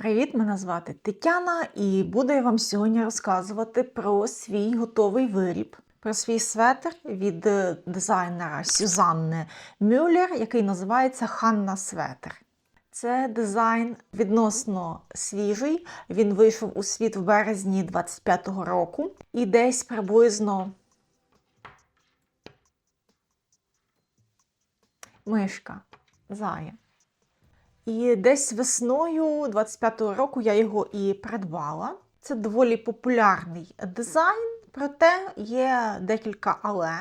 Привіт, мене звати Тетяна, і буду я вам сьогодні розказувати про свій готовий виріб, про свій светр від дизайнера Сюзанни Мюллер, який називається Ханна Светр. Це дизайн відносно свіжий, він вийшов у світ в березні 25-го року і десь приблизно мишка, зая. І десь весною 25-го року я його і придбала. Це доволі популярний дизайн, проте є декілька але.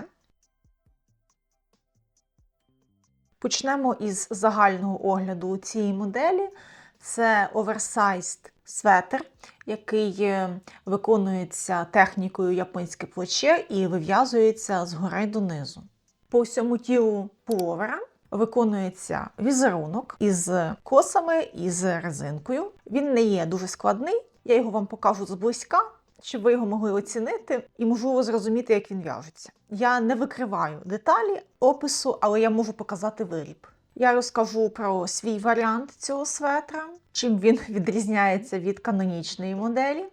Почнемо із загального огляду цієї моделі. Це оверсайзд светр, який виконується технікою японське плече і вив'язується згори донизу. По всьому тілу пуловера виконується візерунок із косами, із резинкою. Він не є дуже складний, я його вам покажу зблизька, щоб ви його могли оцінити і, можливо, зрозуміти, як він в'яжеться. Я не викриваю деталі опису, але я можу показати виріб. Я розкажу про свій варіант цього светра, чим він відрізняється від канонічної моделі.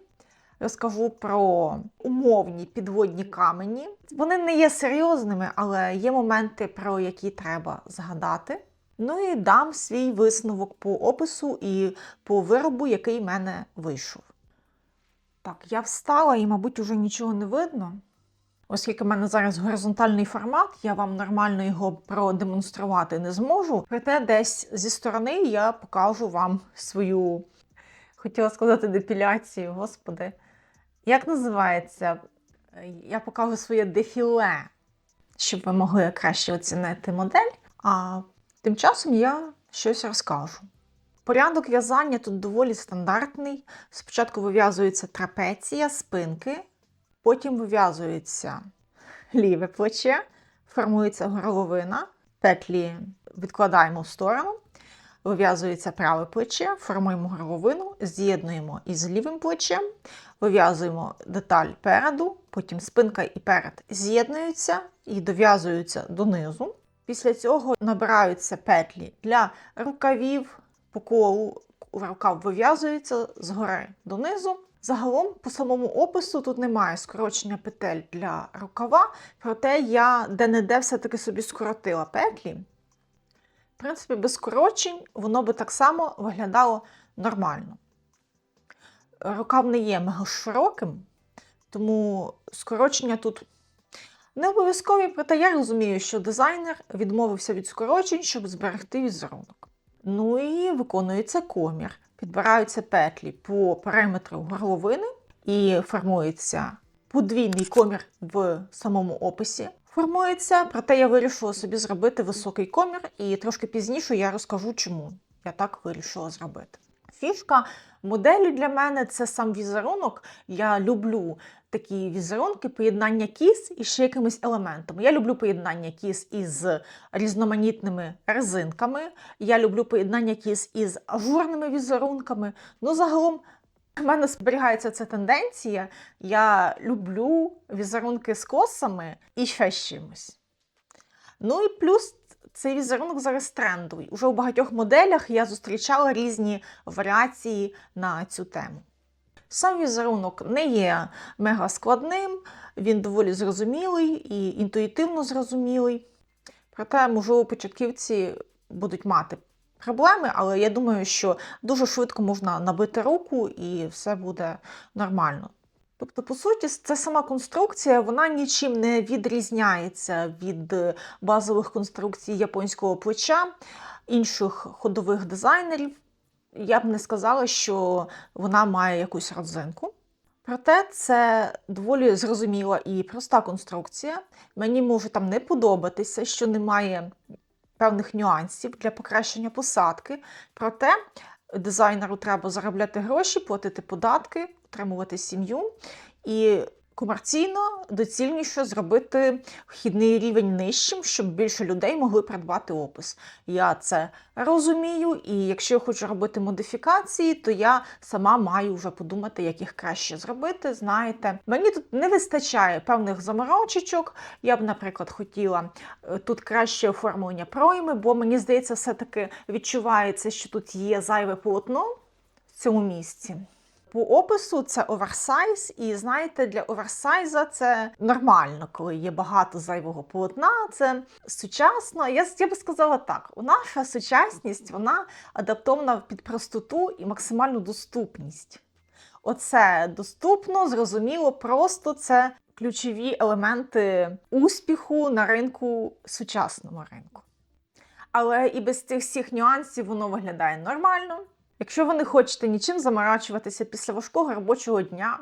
Розкажу про умовні підводні камені. Вони не є серйозними, але є моменти, про які треба згадати. Ну і дам свій висновок по опису і по виробу, який в мене вийшов. Так, я встала і, мабуть, уже нічого не видно. Оскільки в мене зараз горизонтальний формат, я вам нормально його продемонструвати не зможу. Проте десь зі сторони я покажу вам свою, хотіла сказати, депіляцію, господи. Як називається? Я покажу своє дефіле, щоб ви могли краще оцінити модель, а тим часом я щось розкажу. Порядок в'язання тут доволі стандартний. Спочатку вив'язується трапеція, спинки, потім вив'язується ліве плече, формується горловина, петлі відкладаємо в сторону, вив'язується праве плече, формуємо горловину, з'єднуємо із лівим плечем, вив'язуємо деталь переду, потім спинка і перед з'єднуються і дов'язуються донизу. Після цього набираються петлі для рукавів, по колу рукав вив'язується згори донизу. Загалом, по самому опису, тут немає скорочення петель для рукава, проте я де-не-де все-таки собі скоротила петлі. В принципі, без скорочень воно би так само виглядало нормально. Рукав не є мега широким, тому скорочення тут не обов'язкові, проте я розумію, що дизайнер відмовився від скорочень, щоб зберегти візерунок. Ну і виконується комір. Підбираються петлі по периметру горловини і формується подвійний комір в самому описі. Формується, проте я вирішила собі зробити високий комір і трошки пізніше я розкажу, чому я так вирішила зробити. Фішка моделі для мене – це сам візерунок. Я люблю такі візерунки, поєднання кіз і ще якимись елементами. Я люблю поєднання кіз із різноманітними резинками, я люблю поєднання кіз із ажурними візерунками. Ну, загалом, в мене зберігається ця тенденція. Я люблю візерунки з косами і ще з чимось. Ну і плюс цей візерунок зараз трендовий. Уже у багатьох моделях я зустрічала різні варіації на цю тему. Сам візерунок не є мега складним, він доволі зрозумілий і інтуїтивно зрозумілий. Проте, можливо, початківці будуть мати проблеми, але я думаю, що дуже швидко можна набити руку і все буде нормально. Тобто, по суті, ця сама конструкція, вона нічим не відрізняється від базових конструкцій японського плеча, інших ходових дизайнерів. Я б не сказала, що вона має якусь родзинку. Проте це доволі зрозуміла і проста конструкція. Мені може там не подобатися, що немає певних нюансів для покращення посадки. Проте дизайнеру треба заробляти гроші, платити податки, утримувати сім'ю і комерційно доцільніше зробити вхідний рівень нижчим, щоб більше людей могли придбати опис. Я це розумію, і якщо я хочу робити модифікації, то я сама маю вже подумати, як їх краще зробити. Знаєте, мені тут не вистачає певних заморочечок. Я б, наприклад, хотіла тут краще оформлення пройми, бо мені здається, все-таки відчувається, що тут є зайве полотно в цьому місці. По опису це оверсайз, і знаєте, для оверсайза це нормально, коли є багато зайвого полотна, це сучасно. Я би сказала так, наша сучасність, вона адаптована під простоту і максимальну доступність. Оце доступно, зрозуміло, просто це ключові елементи успіху на ринку, сучасному ринку. Але і без цих всіх нюансів воно виглядає нормально. Якщо ви не хочете нічим заморачуватися після важкого робочого дня,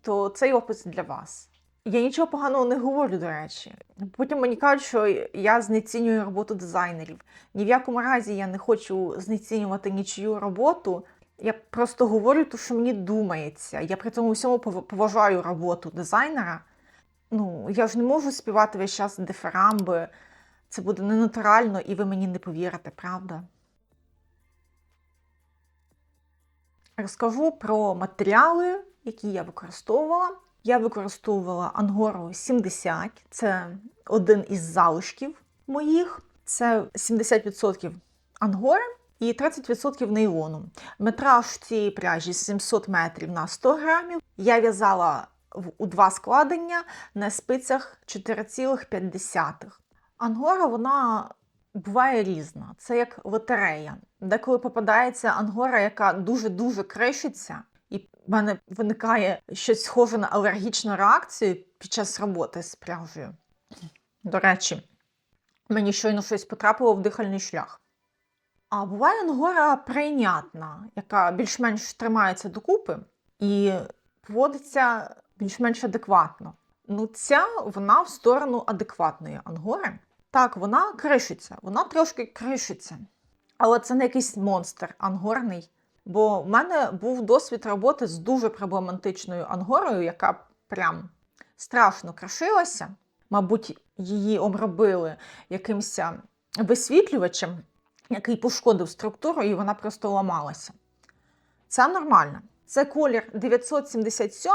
то цей опис для вас. Я нічого поганого не говорю, до речі. Потім мені кажуть, що я знецінюю роботу дизайнерів. Ні в якому разі я не хочу знецінювати нічию роботу. Я просто говорю те, що мені думається. Я при тому всьому поважаю роботу дизайнера. Я ж не можу співати весь час дифирамби. Це буде ненатурально, і ви мені не повірите, правда? Розкажу про матеріали, які я використовувала. Я використовувала Ангору 70, це один із залишків моїх. Це 70% ангори і 30% нейлону. Метраж цієї пряжі 700 метрів на 100 грамів. Я в'язала у 2 складення на спицях 4,5. Ангора, вона буває різна. Це як лотерея. Деколи попадається ангора, яка дуже-дуже кришиться, і в мене виникає щось схоже на алергічну реакцію під час роботи з пряжею. До речі, мені щойно щось потрапило в дихальний шлях. А буває ангора прийнятна, яка більш-менш тримається докупи і поводиться більш-менш адекватно. Ця, вона в сторону адекватної ангори. Так, вона кришиться, вона трошки кришиться. Але це не якийсь монстр ангорний. Бо в мене був досвід роботи з дуже проблематичною ангорою, яка прям страшно крашилася. Мабуть, її обробили якимось висвітлювачем, який пошкодив структуру, і вона просто ламалася. Це нормально. Це колір 977.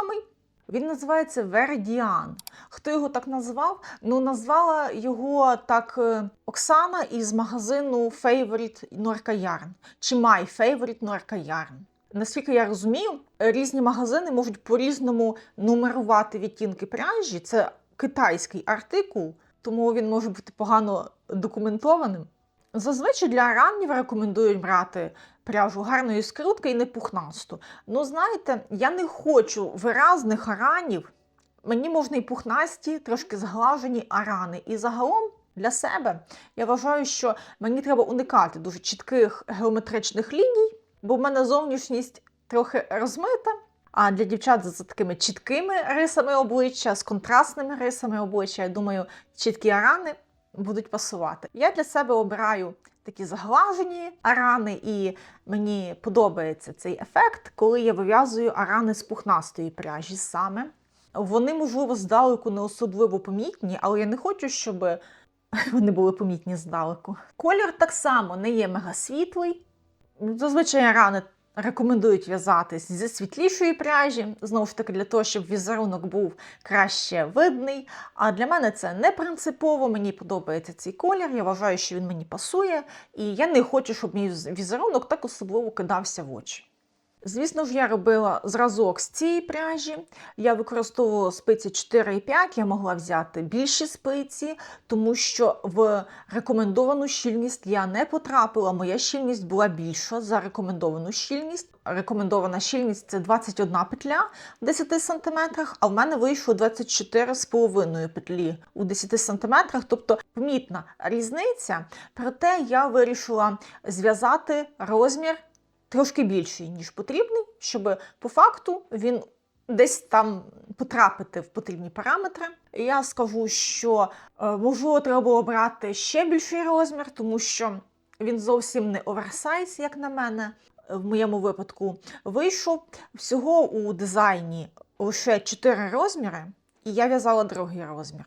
Він називається Вердіан. Хто його так назвав? Назвала його так Оксана із магазину Favorite Norka Yarn. Чи My Favorite Norka Yarn. Наскільки я розумію, різні магазини можуть по-різному нумерувати відтінки пряжі. Це китайський артикул, тому він може бути погано документованим. Зазвичай для аранів рекомендують брати пряжу гарної скрутки і не пухнасту. Знаєте, я не хочу виразних аранів. Мені можна і пухнасті, трошки зглажені арани. І загалом для себе я вважаю, що мені треба уникати дуже чітких геометричних ліній, бо в мене зовнішність трохи розмита. А для дівчат за такими чіткими рисами обличчя, з контрастними рисами обличчя, я думаю, чіткі арани будуть пасувати. Я для себе обираю такі заглажені арани, і мені подобається цей ефект, коли я вив'язую арани з пухнастої пряжі саме. Вони, можливо, здалеку не особливо помітні, але я не хочу, щоб вони були помітні здалеку. Колір так само не є мегасвітлий. Зазвичай арани рекомендують в'язатись зі світлішої пряжі, знову ж таки для того, щоб візерунок був краще видний. А для мене це не принципово, мені подобається цей колір, я вважаю, що він мені пасує, і я не хочу, щоб мій візерунок так особливо кидався в очі. Звісно ж, я робила зразок з цієї пряжі, я використовувала спиці 4,5, я могла взяти більші спиці, тому що в рекомендовану щільність я не потрапила, моя щільність була більша за рекомендовану щільність. Рекомендована щільність – це 21 петля в 10 см, а в мене вийшло 24,5 петлі у 10 см, тобто помітна різниця, проте я вирішила зв'язати розмір трошки більший, ніж потрібний, щоб по факту він десь там потрапити в потрібні параметри. Я скажу, що можливо треба було брати ще більший розмір, тому що він зовсім не оверсайз, як на мене, в моєму випадку. Вийшов всього у дизайні лише 4 розміри, і я в'язала другий розмір.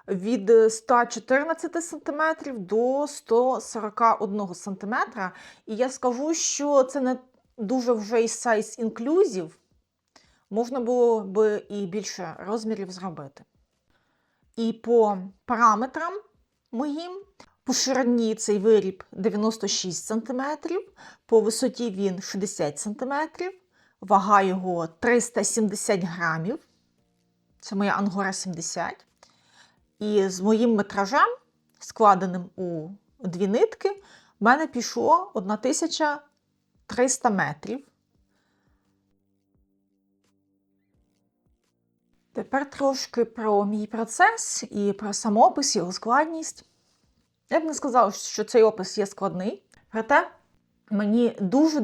Від 114 см до 141 см. І я скажу, що це не дуже вже і size inclusive. Можна було би і більше розмірів зробити. І по параметрам моїм По ширині цей виріб 96 см, по висоті він 60 см, вага його 370 грамів, це моя ангора 70. І з моїм метражем, складеним у 2 нитки, в мене пішло 1300 метрів. Тепер трошки про мій процес і про самопис, його складність. Я б не сказала, що цей опис є складний, проте мені дуже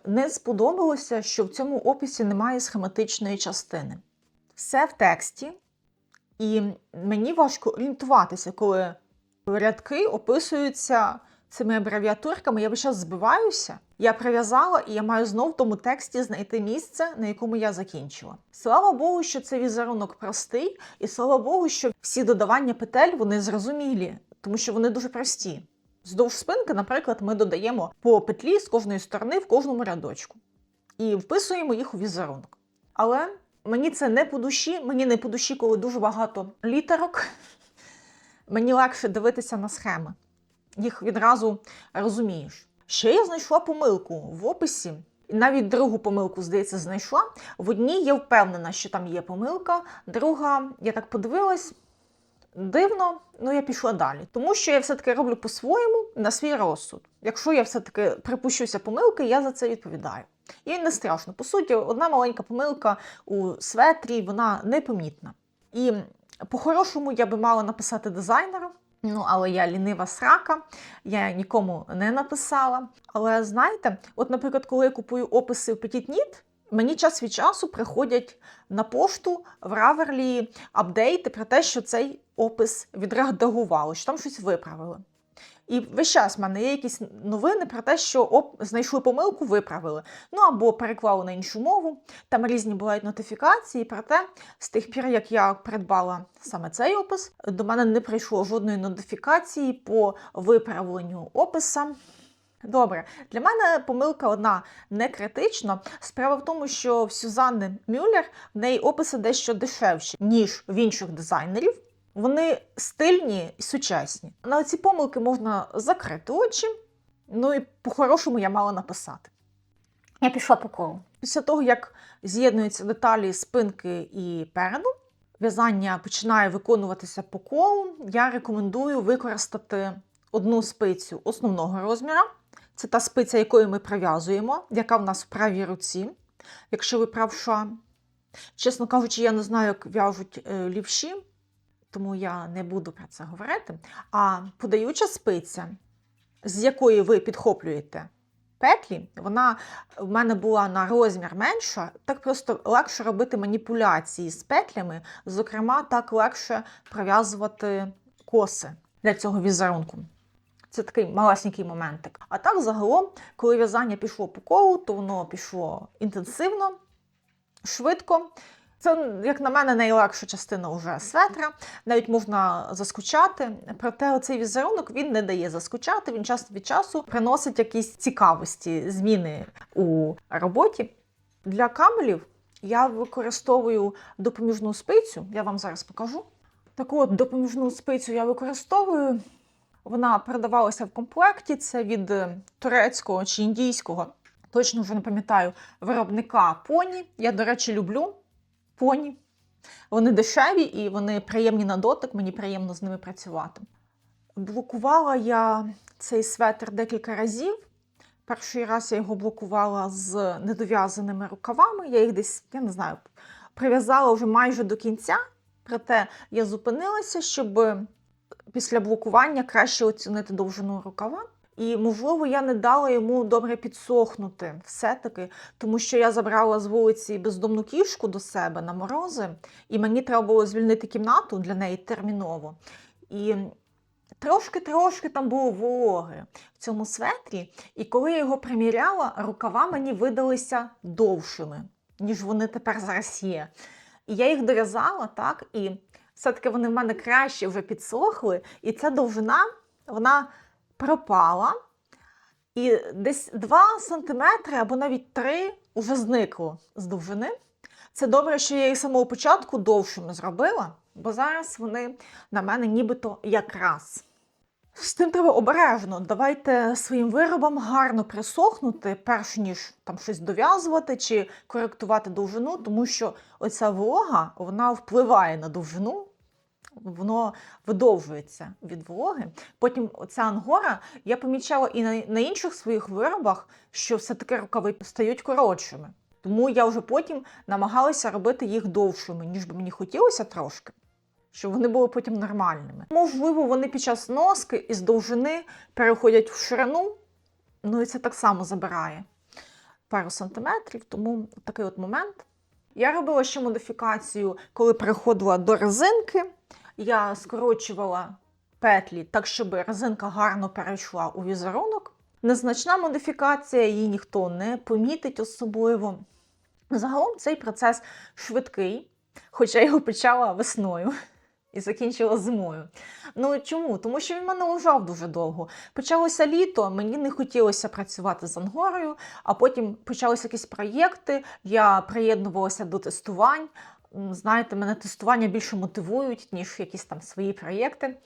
не сподобалося, що в цьому описі немає схематичної частини. Все в тексті, і мені важко орієнтуватися, коли рядки описуються цими абревіатурками. Я весь час збиваюся, я прив'язала, і я маю знов в тому тексті знайти місце, на якому я закінчила. Слава Богу, що цей візерунок простий, і слава Богу, що всі додавання петель, вони зрозумілі, тому що вони дуже прості. Вздовж спинки, наприклад, ми додаємо по петлі з кожної сторони в кожному рядочку. І вписуємо їх у візерунок. Але мені це не по душі, мені не по душі, коли дуже багато літерок. Мені легше дивитися на схеми. Їх відразу розумієш. Ще я знайшла помилку в описі. І навіть другу помилку, здається, знайшла. В одній я впевнена, що там є помилка. Друга, я так подивилась, дивно, я пішла далі. Тому що я все-таки роблю по-своєму, на свій розсуд. Якщо я все-таки припущуся помилки, я за це відповідаю. І не страшно. По суті, одна маленька помилка у светрі, вона непомітна. І по-хорошому я би мала написати дизайнеру, але я лінива срака, я нікому не написала. Але знаєте, от, наприклад, коли я купую описи в Petit Nit, мені час від часу приходять на пошту в Ravelry апдейти про те, що цей опис відредагували, що там щось виправили. І весь час в мене є якісь новини про те, що знайшли помилку, виправили. Або переклали на іншу мову. Там різні бувають нотифікації. Проте, з тих пір, як я придбала саме цей опис, до мене не прийшло жодної нотифікації по виправленню описа. Добре, для мене помилка одна не критична. Справа в тому, що в Сюзанни Мюллер в неї описи дещо дешевші, ніж в інших дизайнерів. Вони стильні і сучасні. На ці помилки можна закрити очі, і по-хорошому я мала написати. Я пішла по колу. Після того, як з'єднуються деталі спинки і переду, в'язання починає виконуватися по колу, я рекомендую використати одну спицю основного розміру. Це та спиця, якою ми прив'язуємо, яка в нас в правій руці, якщо ви правша. Чесно кажучи, я не знаю, як в'яжуть лівші, тому я не буду про це говорити. А подаюча спиця, з якої ви підхоплюєте петлі, вона в мене була на розмір менша, так просто легше робити маніпуляції з петлями, зокрема, так легше пров'язувати коси для цього візерунку. Це такий малесенький моментик. А так, загалом, коли в'язання пішло по колу, то воно пішло інтенсивно, швидко. Це, як на мене, найлегша частина вже светра. Навіть можна заскучати. Проте оцей візерунок, він не дає заскучати, він час від часу приносить якісь цікавості, зміни у роботі. Для камелів я використовую допоміжну спицю, я вам зараз покажу. Таку от допоміжну спицю я використовую. Вона продавалася в комплекті, це від турецького чи індійського, точно вже не пам'ятаю, виробника Поні. Я, до речі, люблю Поні. Вони дешеві і вони приємні на дотик, мені приємно з ними працювати. Блокувала я цей светр декілька разів. Перший раз я його блокувала з недов'язаними рукавами, я їх десь, я не знаю, прив'язала вже майже до кінця, проте я зупинилася, щоб після блокування краще оцінити довжину рукава. І, можливо, я не дала йому добре підсохнути все-таки, тому що я забрала з вулиці бездомну кішку до себе на морози, і мені треба було звільнити кімнату для неї терміново. І трошки там було вологи в цьому светрі, і коли я його приміряла, рукава мені видалися довшими, ніж вони тепер зараз є. І я їх дов'язала, так, і все-таки вони в мене краще вже підсохли, і ця довжина, вона пропала, і десь 2 см або навіть 3 вже зникло з довжини. Це добре, що я їх з самого початку довшими зробила, бо зараз вони на мене нібито якраз. З тим треба обережно. Давайте своїм виробам гарно присохнути, перш ніж там щось дов'язувати чи коректувати довжину, тому що оця волога, вона впливає на довжину, воно видовжується від вологи. Потім оця ангора, я помічала і на інших своїх виробах, що все-таки рукави стають коротшими. Тому я вже потім намагалася робити їх довшими, ніж би мені хотілося трошки, щоб вони були потім нормальними. Можливо, вони під час носки із довжини переходять в ширину, ну і це так само забирає пару сантиметрів, тому такий от момент. Я робила ще модифікацію, коли переходила до резинки. Я скорочувала петлі так, щоб резинка гарно перейшла у візерунок. Незначна модифікація, її ніхто не помітить особливо. Загалом цей процес швидкий, хоча я його почала весною і закінчила зимою. Ну чому? Тому що він в мене лежав дуже довго. Почалося літо, мені не хотілося працювати з ангорою, а потім почалися якісь проєкти, я приєднувалася до тестувань. Знаєте, мене тестування більше мотивують, ніж якісь там свої проєкти.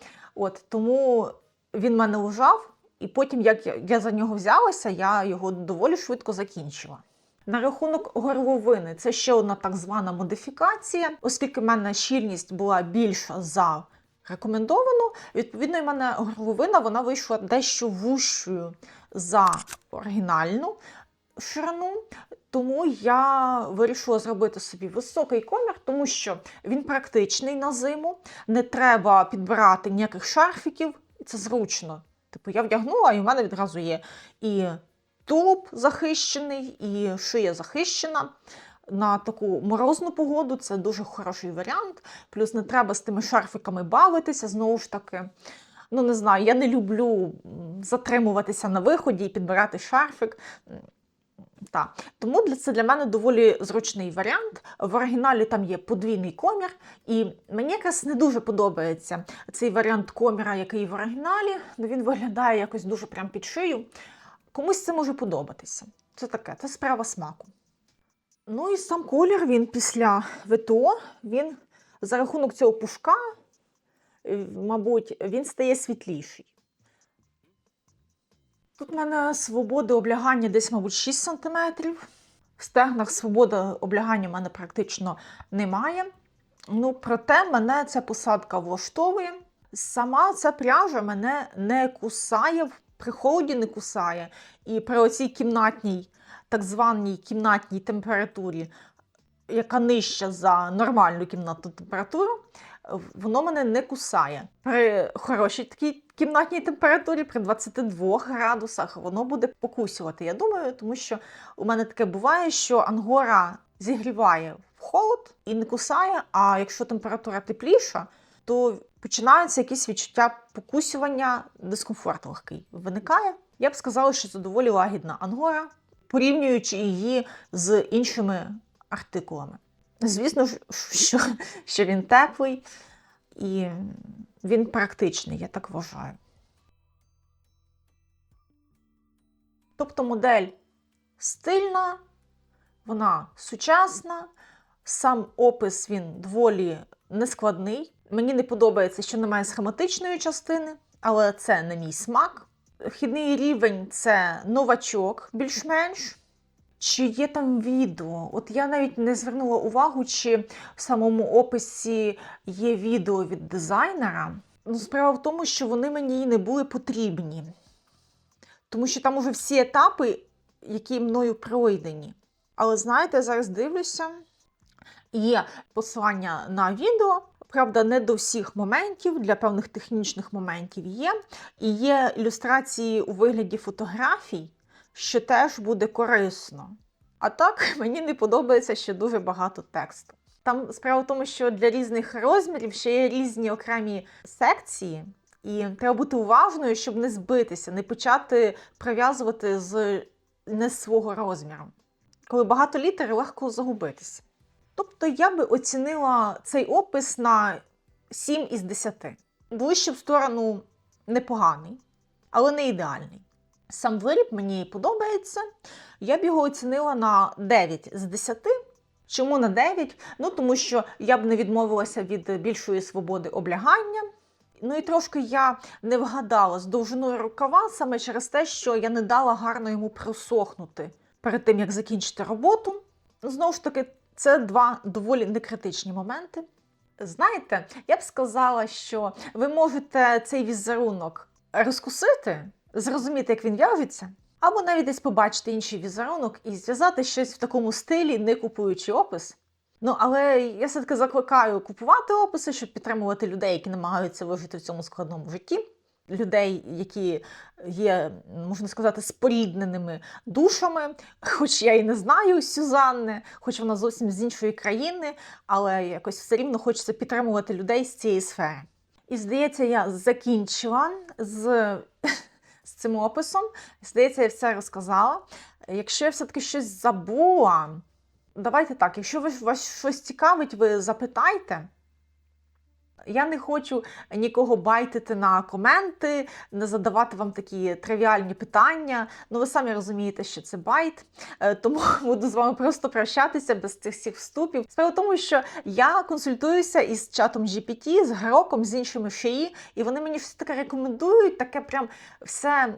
Тому він в мене лежав, і потім, як я за нього взялася, я його доволі швидко закінчила. На рахунок горловини, це ще одна так звана модифікація. Оскільки в мене щільність була більша за рекомендовану, відповідно, в мене горловина вона вийшла дещо вужчою за оригінальну ширину. Тому я вирішила зробити собі високий комір, тому що він практичний на зиму, не треба підбирати ніяких шарфіків, і це зручно. Типу, я вдягнула, і в мене відразу є і тулуб захищений, і шия захищена. На таку морозну погоду це дуже хороший варіант. Плюс не треба з тими шарфиками бавитися, знову ж таки. Ну, не знаю, я не люблю затримуватися на виході і підбирати шарфик. Тому це для мене доволі зручний варіант. В оригіналі там є подвійний комір, і мені якраз не дуже подобається цей варіант коміра, який в оригіналі. Він виглядає якось дуже прям під шию. Комусь це може подобатися. Це таке, це справа смаку. Ну і сам колір, він після ВТО, він за рахунок цього пушка, мабуть, він стає світліший. Тут в мене свободи облягання десь, мабуть, 6 см. В стегнах свободи облягання в мене практично немає. Проте мене ця посадка влаштовує. Сама ця пряжа мене не кусає, при холоді не кусає. І при оцій кімнатній, так званій кімнатній температурі, яка нижча за нормальну кімнатну температуру, воно мене не кусає. При хорошій такій кімнатній температурі, при 22 градусах, воно буде покусювати, я думаю, тому що у мене таке буває, що ангора зігріває в холод і не кусає, а якщо температура тепліша, то починаються якісь відчуття покусювання, дискомфорт легкий виникає. Я б сказала, що це доволі лагідна ангора, порівнюючи її з іншими артикулами. Звісно, що він теплий і він практичний, я так вважаю. Тобто модель стильна, вона сучасна, сам опис він доволі нескладний. Мені не подобається, що немає схематичної частини, але це не мій смак. Вхідний рівень – це новачок більш-менш. Чи є там відео? От я навіть не звернула увагу, чи в самому описі є відео від дизайнера. Справа в тому, що вони мені не були потрібні. Тому що там уже всі етапи, які мною пройдені. Але знаєте, я зараз дивлюся, є посилання на відео. Правда, не до всіх моментів, для певних технічних моментів є. І є ілюстрації у вигляді фотографій, що теж буде корисно. А так, мені не подобається, що дуже багато тексту. Там справа в тому, що для різних розмірів ще є різні окремі секції, і треба бути уважною, щоб не збитися, не почати прив'язувати не з свого розміру. Коли багато літер, легко загубитися. Тобто я би оцінила цей опис на 7 із 10. Ближче в сторону непоганий, але не ідеальний. Сам виріб мені подобається. Я б його оцінила на 9 з 10. Чому на 9? Тому що я б не відмовилася від більшої свободи облягання. Ну і трошки я не вгадала з довжиною рукава саме через те, що я не дала гарно йому просохнути перед тим, як закінчити роботу. Знову ж таки, це два доволі некритичні моменти. Знаєте, я б сказала, що ви можете цей візерунок розкусити, зрозуміти, як він в'яжеться, або навіть десь побачити інший візерунок і зв'язати щось в такому стилі, не купуючи опис. Ну, але я все-таки закликаю купувати описи, щоб підтримувати людей, які намагаються вижити в цьому складному житті. Людей, які є, можна сказати, спорідненими душами, хоч я і не знаю Сюзанни, хоч вона зовсім з іншої країни, але якось все рівно хочеться підтримувати людей з цієї сфери. І, здається, я закінчила з цим описом. Здається, я все розказала. Якщо я все-таки щось забула, давайте так, якщо вас щось цікавить, ви запитайте. Я не хочу нікого байтити на коменти, не задавати вам такі тривіальні питання. Ну, ви самі розумієте, що це байт, тому буду з вами просто прощатися без цих всіх вступів. Справа в тому, що я консультуюся із чатом GPT, з Гроком, з іншими ШІ, і вони мені щось таке рекомендують, таке прям все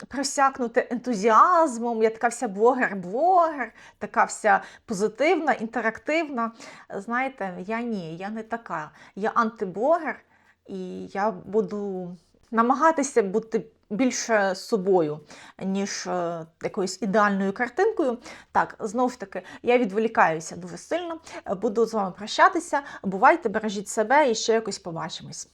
просякнути ентузіазмом, я така вся блогер-блогер, така вся позитивна, інтерактивна. Знаєте, я не така. Я антиблогер, і я буду намагатися бути більше собою, ніж якоюсь ідеальною картинкою. Так, знову ж таки, я відволікаюся дуже сильно, буду з вами прощатися. Бувайте, бережіть себе і ще якось побачимось.